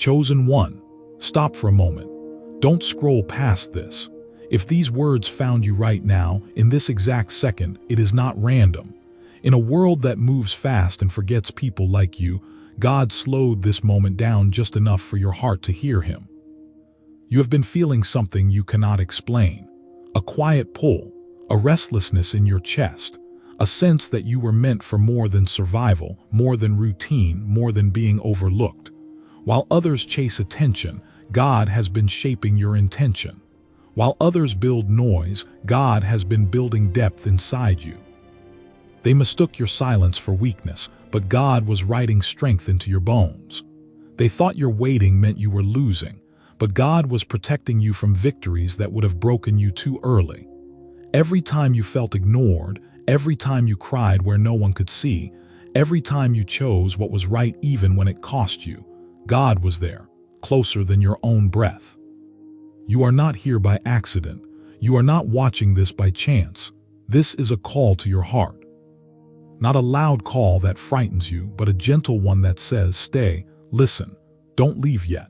Chosen one, stop for a moment. Don't scroll past this. If these words found you right now, in this exact second, it is not random. In a world that moves fast and forgets people like you, God slowed this moment down just enough for your heart to hear him. You have been feeling something you cannot explain. A quiet pull, a restlessness in your chest, a sense that you were meant for more than survival, more than routine, more than being overlooked. While others chase attention, God has been shaping your intention. While others build noise, God has been building depth inside you. They mistook your silence for weakness, but God was writing strength into your bones. They thought your waiting meant you were losing, but God was protecting you from victories that would have broken you too early. Every time you felt ignored, every time you cried where no one could see, every time you chose what was right even when it cost you, God was there, closer than your own breath. You are not here by accident. You are not watching this by chance. This is a call to your heart. Not a loud call that frightens you, but a gentle one that says, stay, listen, don't leave yet.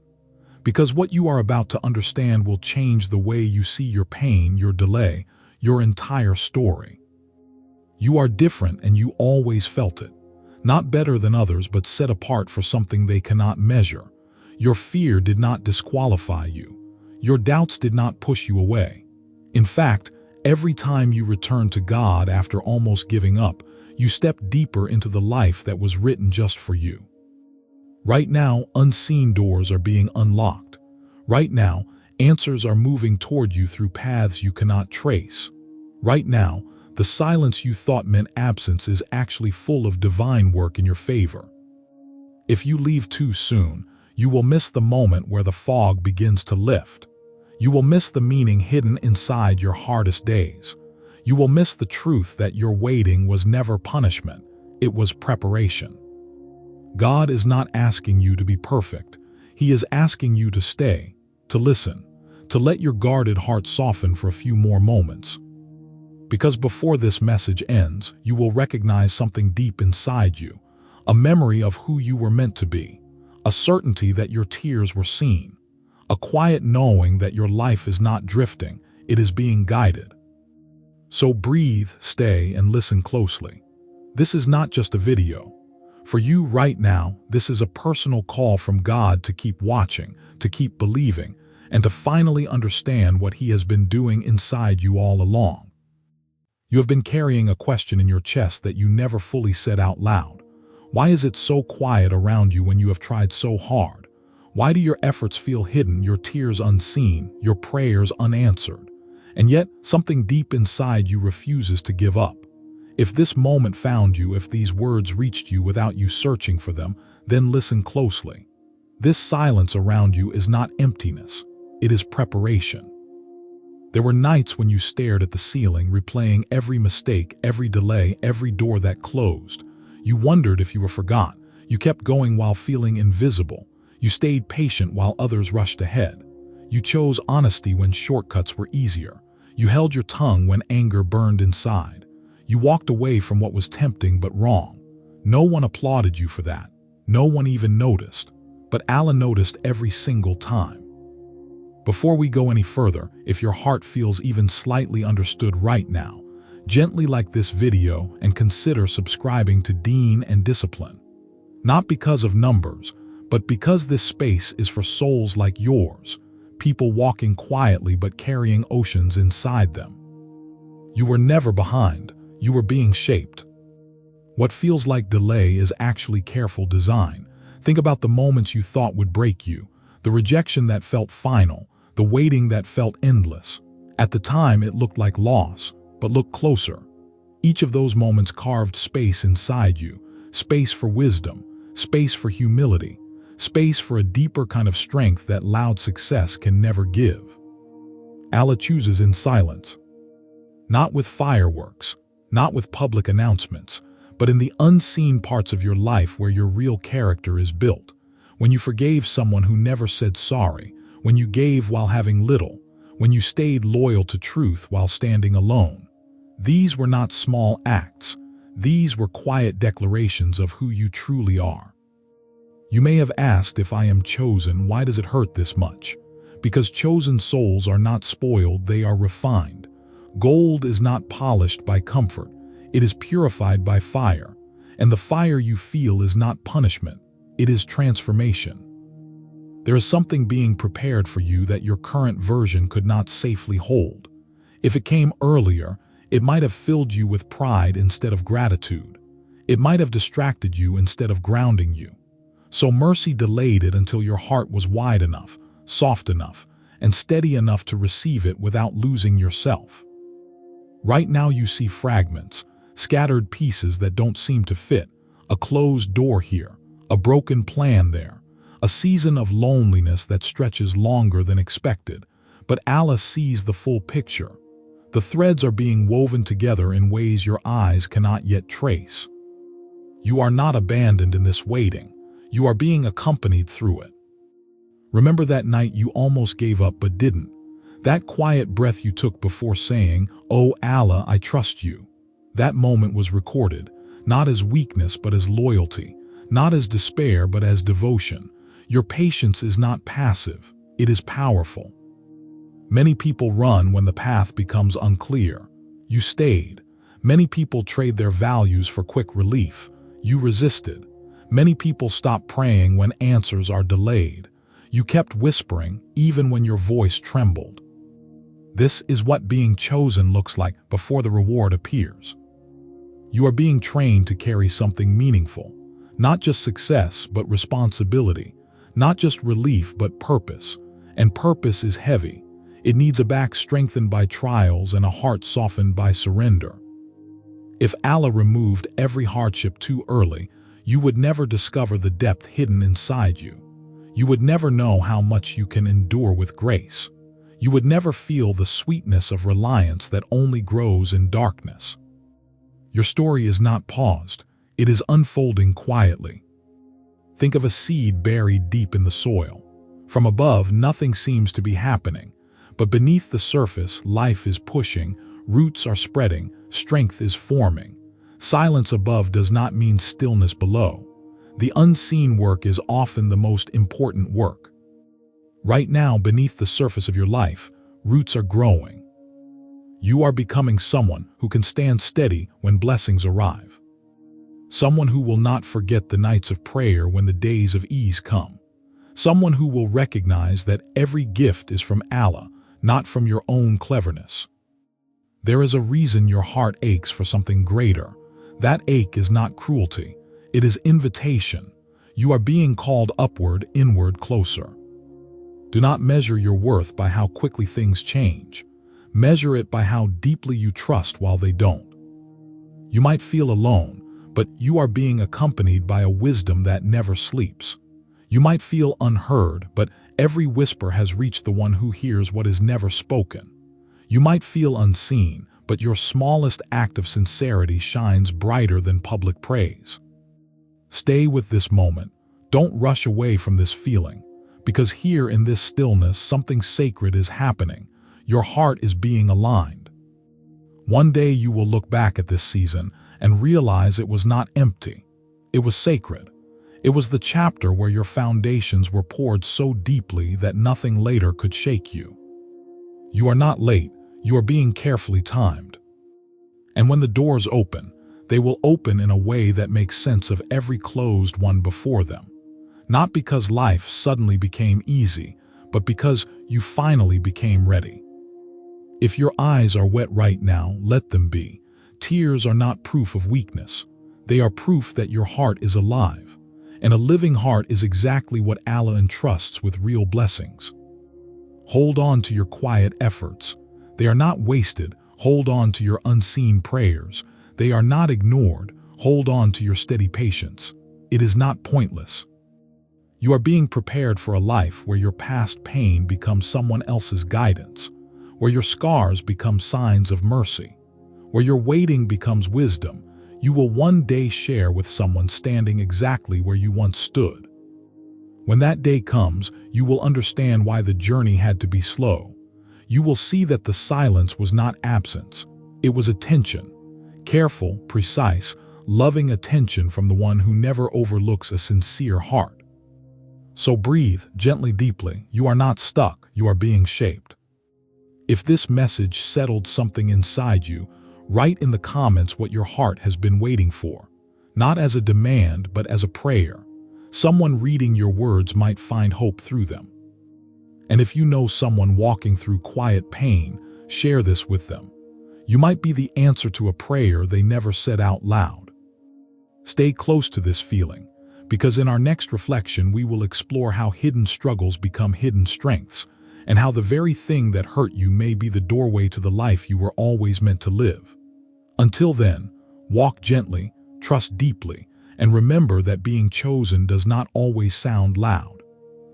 Because what you are about to understand will change the way you see your pain, your delay, your entire story. You are different and you always felt it. Not better than others, but set apart for something they cannot measure. Your fear did not disqualify you. Your doubts did not push you away. In fact, every time you returned to God after almost giving up, you stepped deeper into the life that was written just for you. Right now, unseen doors are being unlocked. Right now, answers are moving toward you through paths you cannot trace. Right now, the silence you thought meant absence is actually full of divine work in your favor. If you leave too soon, you will miss the moment where the fog begins to lift. You will miss the meaning hidden inside your hardest days. You will miss the truth that your waiting was never punishment, it was preparation. God is not asking you to be perfect. He is asking you to stay, to listen, to let your guarded heart soften for a few more moments. Because before this message ends, you will recognize something deep inside you, a memory of who you were meant to be, a certainty that your tears were seen, a quiet knowing that your life is not drifting, it is being guided. So breathe, stay, and listen closely. This is not just a video. For you right now, this is a personal call from God to keep watching, to keep believing, and to finally understand what He has been doing inside you all along. You have been carrying a question in your chest that you never fully said out loud. Why is it so quiet around you when you have tried so hard? Why do your efforts feel hidden, your tears unseen, your prayers unanswered? And yet, something deep inside you refuses to give up. If this moment found you, if these words reached you without you searching for them, then listen closely. This silence around you is not emptiness, it is preparation. There were nights when you stared at the ceiling, replaying every mistake, every delay, every door that closed. You wondered if you were forgotten. You kept going while feeling invisible. You stayed patient while others rushed ahead. You chose honesty when shortcuts were easier. You held your tongue when anger burned inside. You walked away from what was tempting but wrong. No one applauded you for that. No one even noticed. But Allah noticed every single time. Before we go any further, if your heart feels even slightly understood right now, gently like this video and consider subscribing to DeenAndDiscipline. Not because of numbers, but because this space is for souls like yours, people walking quietly but carrying oceans inside them. You were never behind. You were being shaped. What feels like delay is actually careful design. Think about the moments you thought would break you, the rejection that felt final, the waiting that felt endless. At the time, it looked like loss, but look closer. Each of those moments carved space inside you, space for wisdom, space for humility, space for a deeper kind of strength that loud success can never give. Allah chooses in silence, not with fireworks, not with public announcements, but in the unseen parts of your life where your real character is built. When you forgave someone who never said sorry, when you gave while having little, when you stayed loyal to truth while standing alone. These were not small acts. These were quiet declarations of who you truly are. You may have asked, if I am chosen, why does it hurt this much? Because chosen souls are not spoiled, they are refined. Gold is not polished by comfort, it is purified by fire. And the fire you feel is not punishment, it is transformation. There is something being prepared for you that your current version could not safely hold. If it came earlier, it might have filled you with pride instead of gratitude. It might have distracted you instead of grounding you. So mercy delayed it until your heart was wide enough, soft enough, and steady enough to receive it without losing yourself. Right now you see fragments, scattered pieces that don't seem to fit, a closed door here, a broken plan there, a season of loneliness that stretches longer than expected. But Allah sees the full picture. The threads are being woven together in ways your eyes cannot yet trace. You are not abandoned in this waiting. You are being accompanied through it. Remember that night you almost gave up but didn't. That quiet breath you took before saying, "Oh Allah, I trust you." That moment was recorded, not as weakness but as loyalty, not as despair but as devotion. Your patience is not passive, it is powerful. Many people run when the path becomes unclear. You stayed. Many people trade their values for quick relief. You resisted. Many people stop praying when answers are delayed. You kept whispering even when your voice trembled. This is what being chosen looks like before the reward appears. You are being trained to carry something meaningful, not just success but responsibility, not just relief but purpose. And purpose is heavy. It needs a back strengthened by trials and a heart softened by surrender. If Allah removed every hardship too early, you would never discover the depth hidden inside you. You would never know how much you can endure with grace. You would never feel the sweetness of reliance that only grows in darkness. Your story is not paused, it is unfolding quietly. Think of a seed buried deep in the soil. From above, nothing seems to be happening, but beneath the surface, life is pushing, roots are spreading, strength is forming. Silence above does not mean stillness below. The unseen work is often the most important work. Right now, beneath the surface of your life, roots are growing. You are becoming someone who can stand steady when blessings arrive. Someone who will not forget the nights of prayer when the days of ease come. Someone who will recognize that every gift is from Allah, not from your own cleverness. There is a reason your heart aches for something greater. That ache is not cruelty. It is invitation. You are being called upward, inward, closer. Do not measure your worth by how quickly things change. Measure it by how deeply you trust while they don't. You might feel alone, but you are being accompanied by a wisdom that never sleeps. You might feel unheard, but every whisper has reached the one who hears what is never spoken. You might feel unseen, but your smallest act of sincerity shines brighter than public praise. Stay with this moment. Don't rush away from this feeling, because here in this stillness, something sacred is happening. Your heart is being aligned. One day you will look back at this season and realize it was not empty. It was sacred. It was the chapter where your foundations were poured so deeply that nothing later could shake you. You are not late. You are being carefully timed. And when the doors open, they will open in a way that makes sense of every closed one before them. Not because life suddenly became easy, but because you finally became ready. If your eyes are wet right now, let them be. Tears are not proof of weakness. They are proof that your heart is alive. And a living heart is exactly what Allah entrusts with real blessings. Hold on to your quiet efforts. They are not wasted. Hold on to your unseen prayers. They are not ignored. Hold on to your steady patience. It is not pointless. You are being prepared for a life where your past pain becomes someone else's guidance, where your scars become signs of mercy, where your waiting becomes wisdom. You will one day share with someone standing exactly where you once stood. When that day comes, you will understand why the journey had to be slow. You will see that the silence was not absence. It was attention. Careful, precise, loving attention from the one who never overlooks a sincere heart. So breathe gently, deeply. You are not stuck, you are being shaped. If this message settled something inside you, write in the comments what your heart has been waiting for. Not as a demand, but as a prayer. Someone reading your words might find hope through them. And if you know someone walking through quiet pain, share this with them. You might be the answer to a prayer they never said out loud. Stay close to this feeling, because in our next reflection we will explore how hidden struggles become hidden strengths, and how the very thing that hurt you may be the doorway to the life you were always meant to live. Until then, walk gently, trust deeply, and remember that being chosen does not always sound loud.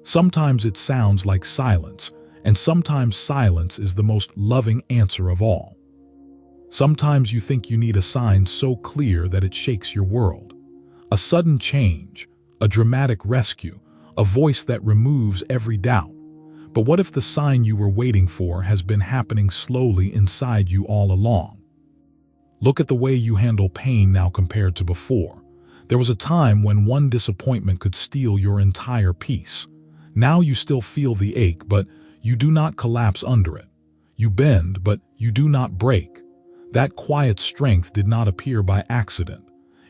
Sometimes it sounds like silence, and sometimes silence is the most loving answer of all. Sometimes you think you need a sign so clear that it shakes your world. A sudden change, a dramatic rescue, a voice that removes every doubt. But what if the sign you were waiting for has been happening slowly inside you all along? Look at the way you handle pain now compared to before. There was a time when one disappointment could steal your entire peace. Now you still feel the ache, but you do not collapse under it. You bend, but you do not break. That quiet strength did not appear by accident.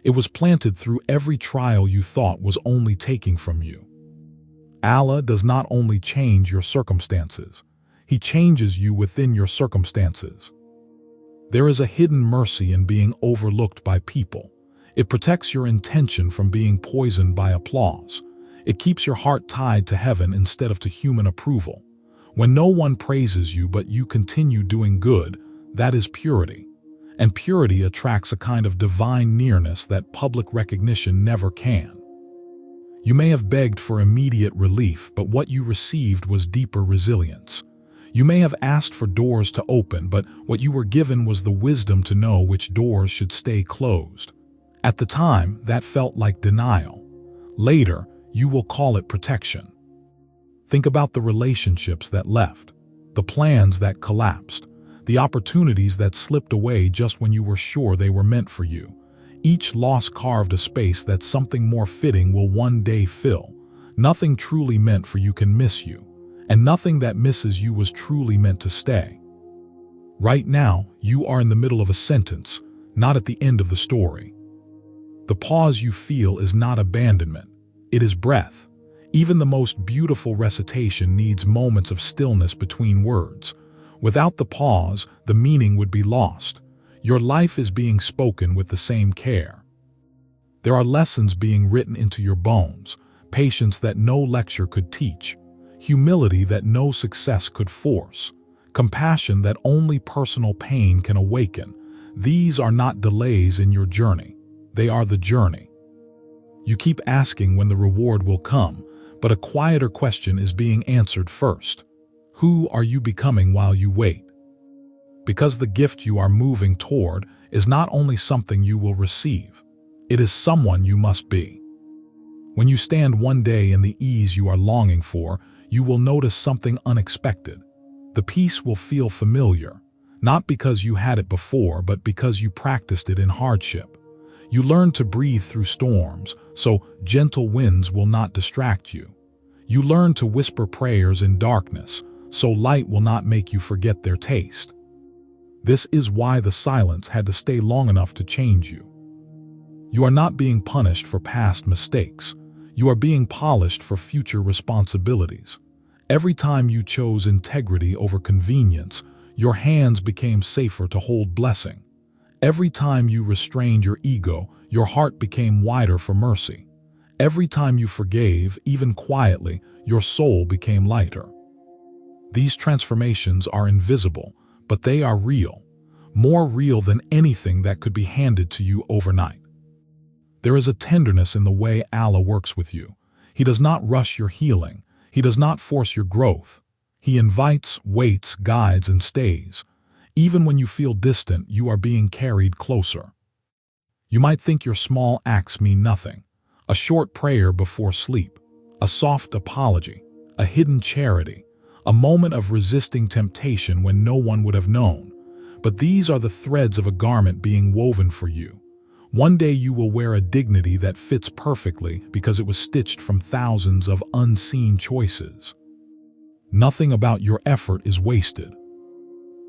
It was planted through every trial you thought was only taking from you. Allah does not only change your circumstances, He changes you within your circumstances. There is a hidden mercy in being overlooked by people. It protects your intention from being poisoned by applause. It keeps your heart tied to heaven instead of to human approval. When no one praises you but you continue doing good, that is purity. And purity attracts a kind of divine nearness that public recognition never can. You may have begged for immediate relief, but what you received was deeper resilience. You may have asked for doors to open, but what you were given was the wisdom to know which doors should stay closed. At the time, that felt like denial. Later, you will call it protection. Think about the relationships that left, the plans that collapsed, the opportunities that slipped away just when you were sure they were meant for you. Each loss carved a space that something more fitting will one day fill. Nothing truly meant for you can miss you, and nothing that misses you was truly meant to stay. Right now, you are in the middle of a sentence, not at the end of the story. The pause you feel is not abandonment, it is breath. Even the most beautiful recitation needs moments of stillness between words. Without the pause, the meaning would be lost. Your life is being spoken with the same care. There are lessons being written into your bones, patience that no lecture could teach, humility that no success could force, compassion that only personal pain can awaken. These are not delays in your journey. They are the journey. You keep asking when the reward will come, but a quieter question is being answered first. Who are you becoming while you wait? Because the gift you are moving toward is not only something you will receive, it is someone you must be. When you stand one day in the ease you are longing for, you will notice something unexpected. The peace will feel familiar, not because you had it before, but because you practiced it in hardship. You learn to breathe through storms, so gentle winds will not distract you. You learn to whisper prayers in darkness, so light will not make you forget their taste. This is why the silence had to stay long enough to change you. You are not being punished for past mistakes. You are being polished for future responsibilities. Every time you chose integrity over convenience, your hands became safer to hold blessing. Every time you restrained your ego, your heart became wider for mercy. Every time you forgave, even quietly, your soul became lighter. These transformations are invisible, but they are real, more real than anything that could be handed to you overnight. There is a tenderness in the way Allah works with you. He does not rush your healing. He does not force your growth. He invites, waits, guides, and stays. Even when you feel distant, you are being carried closer. You might think your small acts mean nothing. A short prayer before sleep, a soft apology, a hidden charity, a moment of resisting temptation when no one would have known. But these are the threads of a garment being woven for you. One day you will wear a dignity that fits perfectly because it was stitched from thousands of unseen choices. Nothing about your effort is wasted.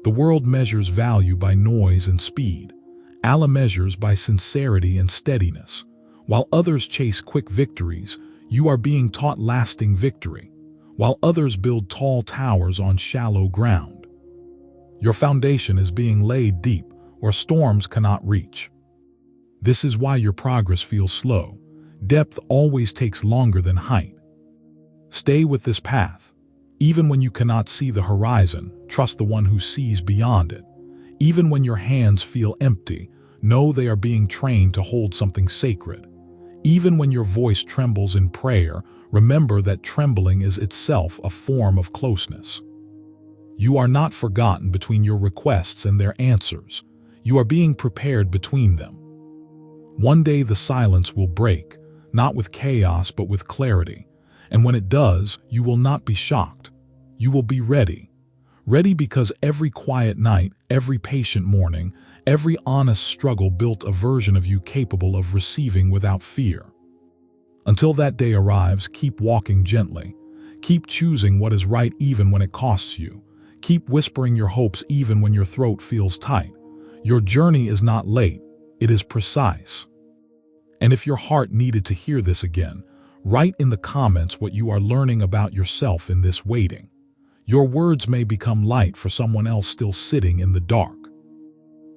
The world measures value by noise and speed. Allah measures by sincerity and steadiness. While others chase quick victories, you are being taught lasting victory. While others build tall towers on shallow ground, your foundation is being laid deep where storms cannot reach. This is why your progress feels slow. Depth always takes longer than height. Stay with this path. Even when you cannot see the horizon, trust the one who sees beyond it. Even when your hands feel empty, know they are being trained to hold something sacred. Even when your voice trembles in prayer, remember that trembling is itself a form of closeness. You are not forgotten between your requests and their answers. You are being prepared between them. One day the silence will break, not with chaos but with clarity. And when it does, you will not be shocked. You will be ready. Ready because every quiet night, every patient morning, every honest struggle built a version of you capable of receiving without fear. Until that day arrives, keep walking gently. Keep choosing what is right even when it costs you. Keep whispering your hopes even when your throat feels tight. Your journey is not late, it is precise. And if your heart needed to hear this again, write in the comments what you are learning about yourself in this waiting. Your words may become light for someone else still sitting in the dark.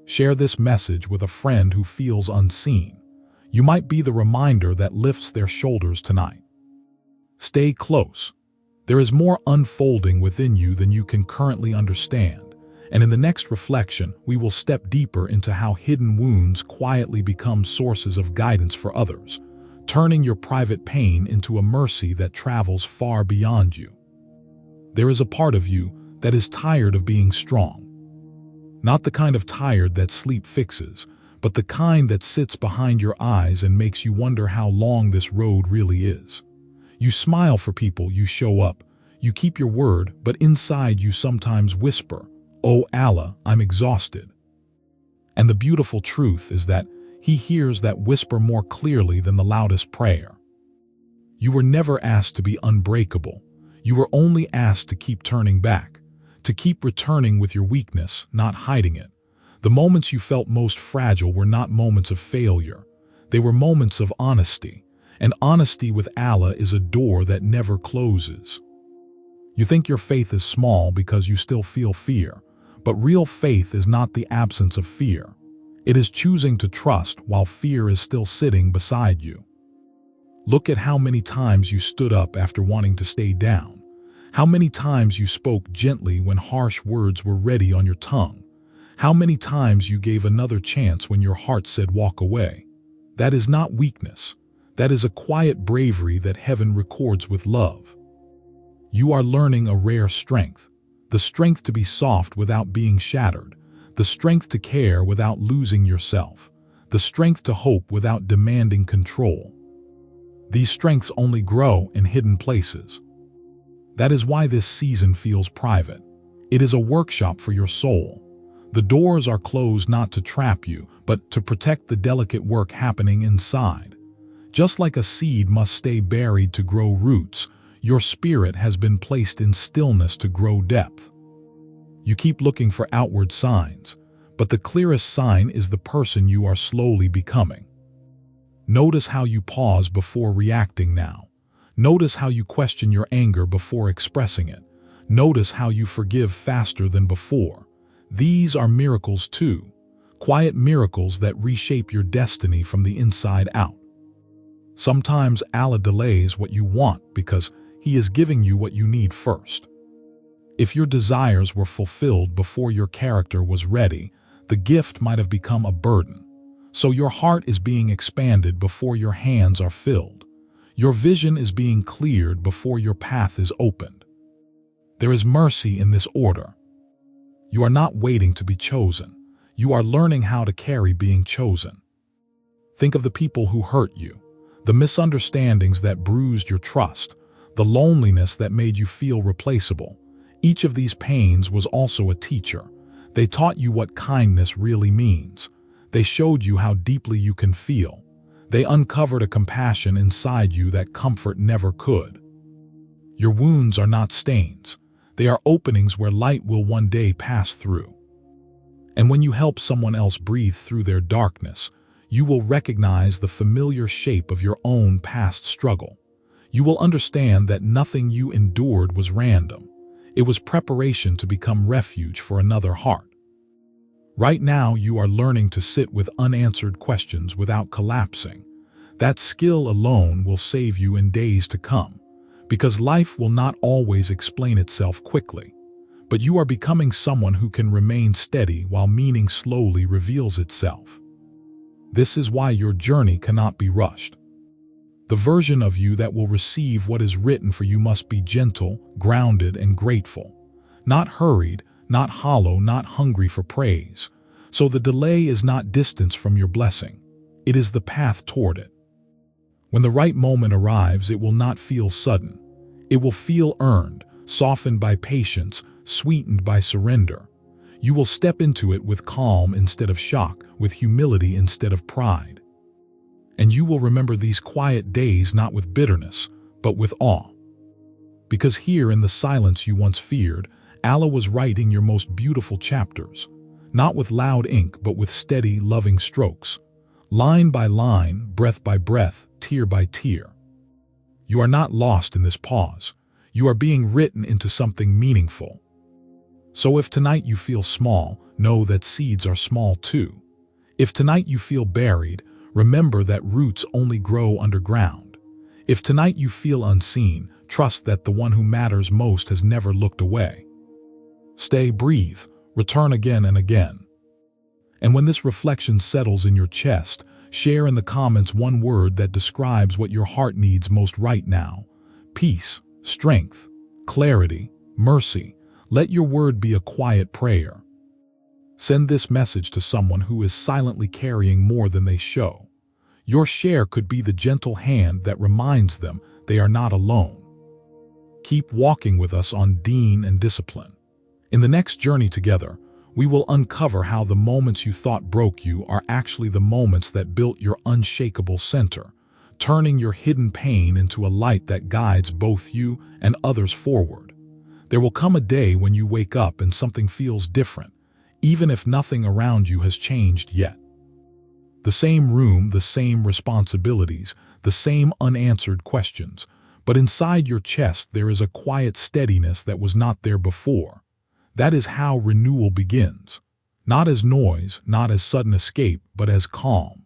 Share this message with a friend who feels unseen. You might be the reminder that lifts their shoulders tonight. Stay close. There is more unfolding within you than you can currently understand. And in the next reflection, we will step deeper into how hidden wounds quietly become sources of guidance for others, turning your private pain into a mercy that travels far beyond you. There is a part of you that is tired of being strong. Not the kind of tired that sleep fixes, but the kind that sits behind your eyes and makes you wonder how long this road really is. You smile for people, you show up, you keep your word, but inside you sometimes whisper, "Oh Allah, I'm exhausted." And the beautiful truth is that He hears that whisper more clearly than the loudest prayer. You were never asked to be unbreakable. You were only asked to keep turning back, to keep returning with your weakness, not hiding it. The moments you felt most fragile were not moments of failure. They were moments of honesty, and honesty with Allah is a door that never closes. You think your faith is small because you still feel fear, but real faith is not the absence of fear. It is choosing to trust while fear is still sitting beside you. Look at how many times you stood up after wanting to stay down. How many times you spoke gently when harsh words were ready on your tongue. How many times you gave another chance when your heart said walk away. That is not weakness. That is a quiet bravery that heaven records with love. You are learning a rare strength. The strength to be soft without being shattered. The strength to care without losing yourself. The strength to hope without demanding control. These strengths only grow in hidden places. That is why this season feels private. It is a workshop for your soul. The doors are closed not to trap you, but to protect the delicate work happening inside. Just like a seed must stay buried to grow roots, your spirit has been placed in stillness to grow depth. You keep looking for outward signs, but the clearest sign is the person you are slowly becoming. Notice how you pause before reacting now. Notice how you question your anger before expressing it. Notice how you forgive faster than before. These are miracles too, quiet miracles that reshape your destiny from the inside out. Sometimes Allah delays what you want because He is giving you what you need first. If your desires were fulfilled before your character was ready, the gift might have become a burden. So your heart is being expanded before your hands are filled. Your vision is being cleared before your path is opened. There is mercy in this order. You are not waiting to be chosen. You are learning how to carry being chosen. Think of the people who hurt you, the misunderstandings that bruised your trust, the loneliness that made you feel replaceable. Each of these pains was also a teacher. They taught you what kindness really means. They showed you how deeply you can feel. They uncovered a compassion inside you that comfort never could. Your wounds are not stains. They are openings where light will one day pass through. And when you help someone else breathe through their darkness, you will recognize the familiar shape of your own past struggle. You will understand that nothing you endured was random. It was preparation to become refuge for another heart. Right now, you are learning to sit with unanswered questions without collapsing. That skill alone will save you in days to come, because life will not always explain itself quickly. But you are becoming someone who can remain steady while meaning slowly reveals itself. This is why your journey cannot be rushed. The version of you that will receive what is written for you must be gentle, grounded, and grateful. Not hurried, not hollow, not hungry for praise. So the delay is not distance from your blessing. It is the path toward it. When the right moment arrives, it will not feel sudden. It will feel earned, softened by patience, sweetened by surrender. You will step into it with calm instead of shock, with humility instead of pride. And you will remember these quiet days not with bitterness, but with awe. Because here in the silence you once feared, Allah was writing your most beautiful chapters, not with loud ink, but with steady, loving strokes, line by line, breath by breath, tear by tear. You are not lost in this pause. You are being written into something meaningful. So if tonight you feel small, know that seeds are small too. If tonight you feel buried, remember that roots only grow underground. If tonight you feel unseen, trust that the one who matters most has never looked away. Stay, breathe, return again and again. And when this reflection settles in your chest, share in the comments one word that describes what your heart needs most right now. Peace, strength, clarity, mercy. Let your word be a quiet prayer. Send this message to someone who is silently carrying more than they show. Your share could be the gentle hand that reminds them they are not alone. Keep walking with us on Deen and Discipline. In the next journey together, we will uncover how the moments you thought broke you are actually the moments that built your unshakable center, turning your hidden pain into a light that guides both you and others forward. There will come a day when you wake up and something feels different, even if nothing around you has changed yet. The same room, the same responsibilities, the same unanswered questions, but inside your chest there is a quiet steadiness that was not there before. That is how renewal begins, not as noise, not as sudden escape, but as calm.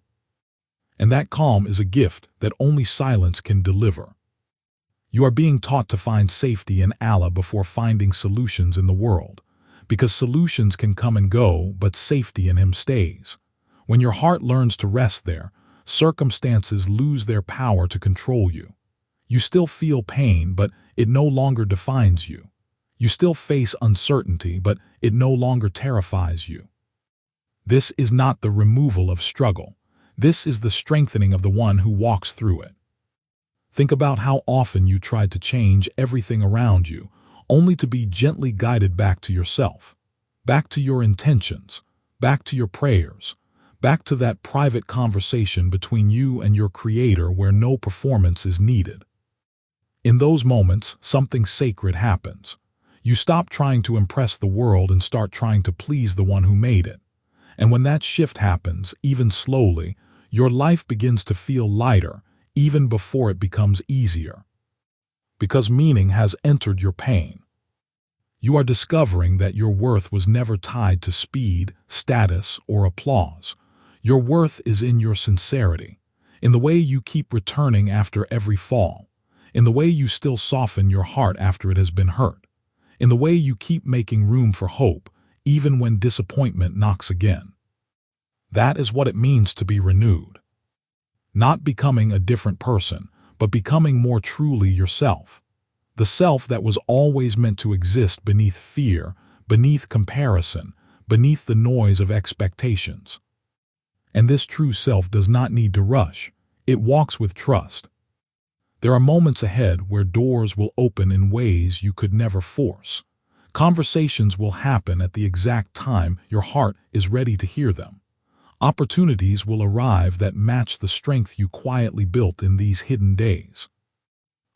And that calm is a gift that only silence can deliver. You are being taught to find safety in Allah before finding solutions in the world, because solutions can come and go, but safety in Him stays. When your heart learns to rest there, circumstances lose their power to control you. You still feel pain, but it no longer defines you. You still face uncertainty, but it no longer terrifies you. This is not the removal of struggle. This is the strengthening of the one who walks through it. Think about how often you tried to change everything around you, only to be gently guided back to yourself, back to your intentions, back to your prayers, back to that private conversation between you and your Creator where no performance is needed. In those moments, something sacred happens. You stop trying to impress the world and start trying to please the one who made it. And when that shift happens, even slowly, your life begins to feel lighter, even before it becomes easier. Because meaning has entered your pain. You are discovering that your worth was never tied to speed, status, or applause. Your worth is in your sincerity, in the way you keep returning after every fall, in the way you still soften your heart after it has been hurt, in the way you keep making room for hope, even when disappointment knocks again. That is what it means to be renewed. Not becoming a different person, but becoming more truly yourself. The self that was always meant to exist beneath fear, beneath comparison, beneath the noise of expectations. And this true self does not need to rush. It walks with trust. There are moments ahead where doors will open in ways you could never force. Conversations will happen at the exact time your heart is ready to hear them. Opportunities will arrive that match the strength you quietly built in these hidden days.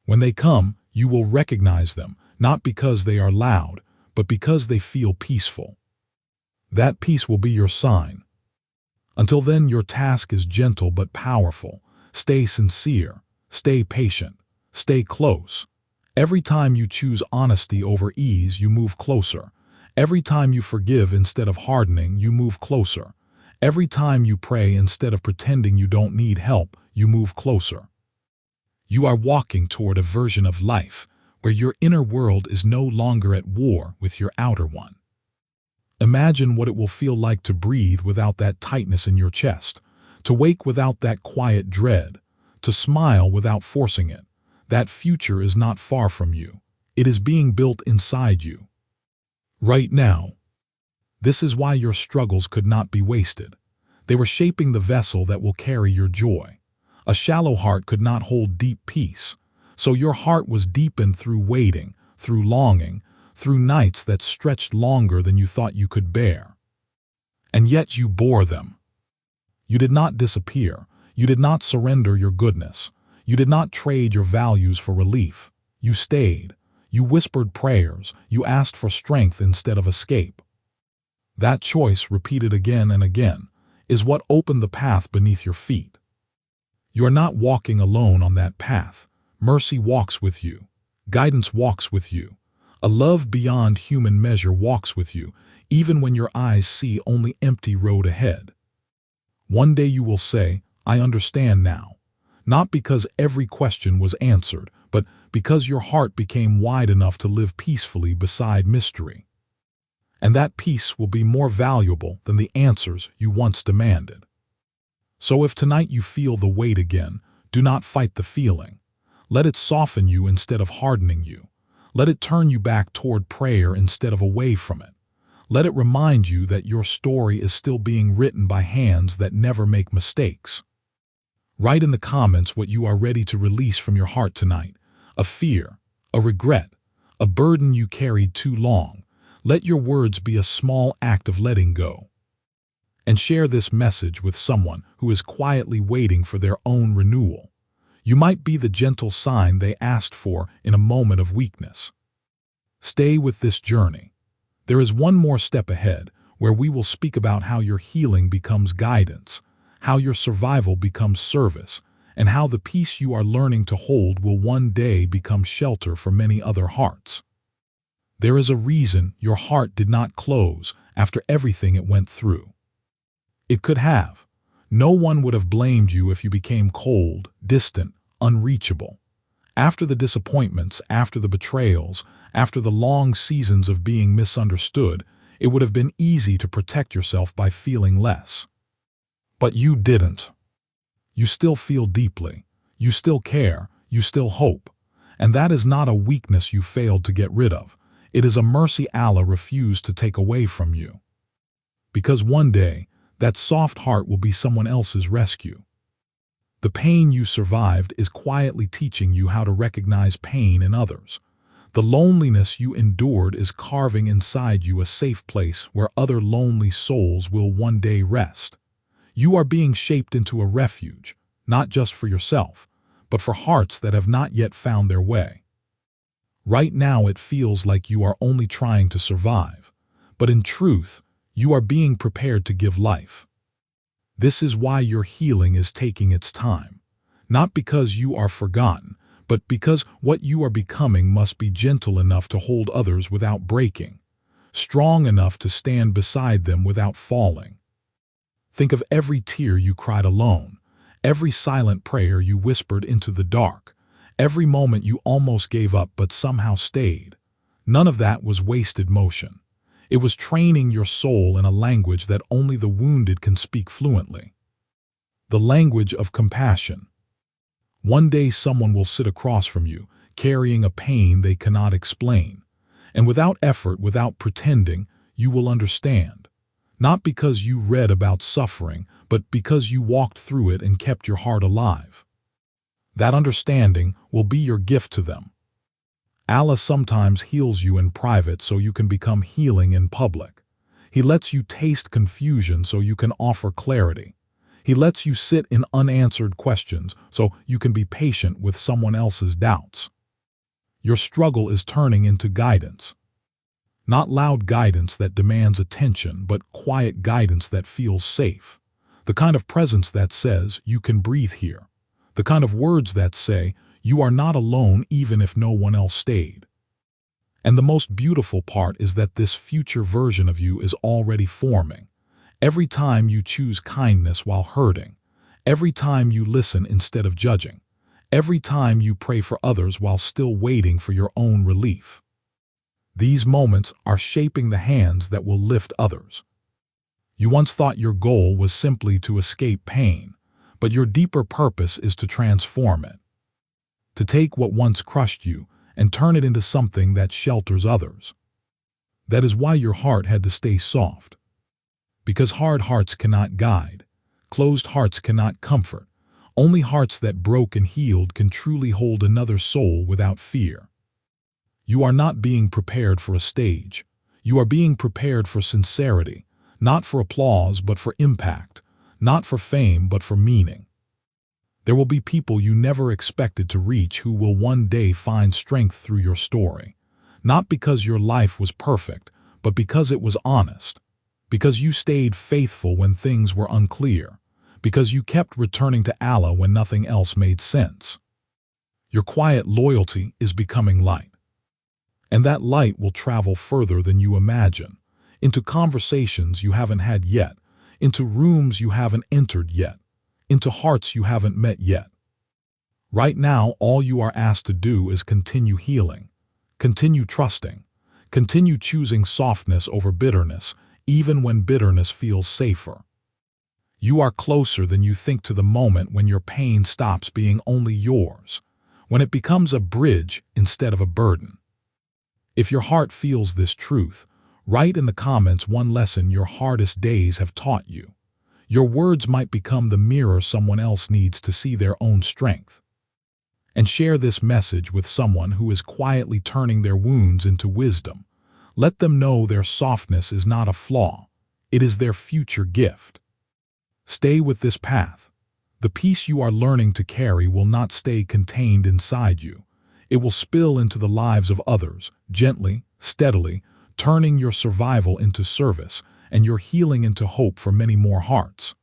When they come, you will recognize them, not because they are loud, but because they feel peaceful. That peace will be your sign. Until then, your task is gentle but powerful. Stay sincere, stay patient, stay close. Every time you choose honesty over ease, you move closer. Every time you forgive instead of hardening, you move closer. Every time you pray instead of pretending you don't need help, you move closer. You are walking toward a version of life where your inner world is no longer at war with your outer one. Imagine what it will feel like to breathe without that tightness in your chest, to wake without that quiet dread, to smile without forcing it. That future is not far from you. It is being built inside you. Right now. This is why your struggles could not be wasted. They were shaping the vessel that will carry your joy. A shallow heart could not hold deep peace. So your heart was deepened through waiting, through longing, through nights that stretched longer than you thought you could bear. And yet you bore them. You did not disappear. You did not surrender your goodness. You did not trade your values for relief. You stayed. You whispered prayers. You asked for strength instead of escape. That choice, repeated again and again, is what opened the path beneath your feet. You are not walking alone on that path. Mercy walks with you. Guidance walks with you. A love beyond human measure walks with you, even when your eyes see only empty road ahead. One day you will say, I understand now. Not because every question was answered, but because your heart became wide enough to live peacefully beside mystery. And that peace will be more valuable than the answers you once demanded. So if tonight you feel the weight again, do not fight the feeling. Let it soften you instead of hardening you. Let it turn you back toward prayer instead of away from it. Let it remind you that your story is still being written by hands that never make mistakes. Write in the comments what you are ready to release from your heart tonight. A fear, a regret, a burden you carried too long. Let your words be a small act of letting go. And share this message with someone who is quietly waiting for their own renewal. You might be the gentle sign they asked for in a moment of weakness. Stay with this journey. There is one more step ahead where we will speak about how your healing becomes guidance, how your survival becomes service, and how the peace you are learning to hold will one day become shelter for many other hearts. There is a reason your heart did not close after everything it went through. It could have. No one would have blamed you if you became cold, distant, unreachable. After the disappointments, after the betrayals, after the long seasons of being misunderstood, it would have been easy to protect yourself by feeling less. But you didn't. You still feel deeply. You still care. You still hope. And that is not a weakness you failed to get rid of. It is a mercy Allah refused to take away from you. Because one day, that soft heart will be someone else's rescue. The pain you survived is quietly teaching you how to recognize pain in others. The loneliness you endured is carving inside you a safe place where other lonely souls will one day rest. You are being shaped into a refuge, not just for yourself, but for hearts that have not yet found their way. Right now it feels like you are only trying to survive, but in truth, you are being prepared to give life. This is why your healing is taking its time, not because you are forgotten, but because what you are becoming must be gentle enough to hold others without breaking, strong enough to stand beside them without falling. Think of every tear you cried alone, every silent prayer you whispered into the dark, every moment you almost gave up but somehow stayed. None of that was wasted motion. It was training your soul in a language that only the wounded can speak fluently. The language of compassion. One day someone will sit across from you, carrying a pain they cannot explain. And without effort, without pretending, you will understand. Not because you read about suffering, but because you walked through it and kept your heart alive. That understanding will be your gift to them. Allah sometimes heals you in private so you can become healing in public. He lets you taste confusion so you can offer clarity. He lets you sit in unanswered questions so you can be patient with someone else's doubts. Your struggle is turning into guidance. Not loud guidance that demands attention, but quiet guidance that feels safe. The kind of presence that says, you can breathe here. The kind of words that say, you are not alone even if no one else stayed. And the most beautiful part is that this future version of you is already forming. Every time you choose kindness while hurting, every time you listen instead of judging, every time you pray for others while still waiting for your own relief. These moments are shaping the hands that will lift others. You once thought your goal was simply to escape pain, but your deeper purpose is to transform it. To take what once crushed you and turn it into something that shelters others. That is why your heart had to stay soft. Because hard hearts cannot guide, closed hearts cannot comfort. Only hearts that broke and healed can truly hold another soul without fear. You are not being prepared for a stage. You are being prepared for sincerity, not for applause but for impact, not for fame but for meaning. There will be people you never expected to reach who will one day find strength through your story. Not because your life was perfect, but because it was honest. Because you stayed faithful when things were unclear. Because you kept returning to Allah when nothing else made sense. Your quiet loyalty is becoming light. And that light will travel further than you imagine. Into conversations you haven't had yet. Into rooms you haven't entered yet. Into hearts you haven't met yet. Right now, all you are asked to do is continue healing, continue trusting, continue choosing softness over bitterness, even when bitterness feels safer. You are closer than you think to the moment when your pain stops being only yours, when it becomes a bridge instead of a burden. If your heart feels this truth, write in the comments one lesson your hardest days have taught you. Your words might become the mirror someone else needs to see their own strength. And share this message with someone who is quietly turning their wounds into wisdom. Let them know their softness is not a flaw. It is their future gift. Stay with this path. The peace you are learning to carry will not stay contained inside you. It will spill into the lives of others, gently, steadily, turning your survival into service and your healing into hope for many more hearts.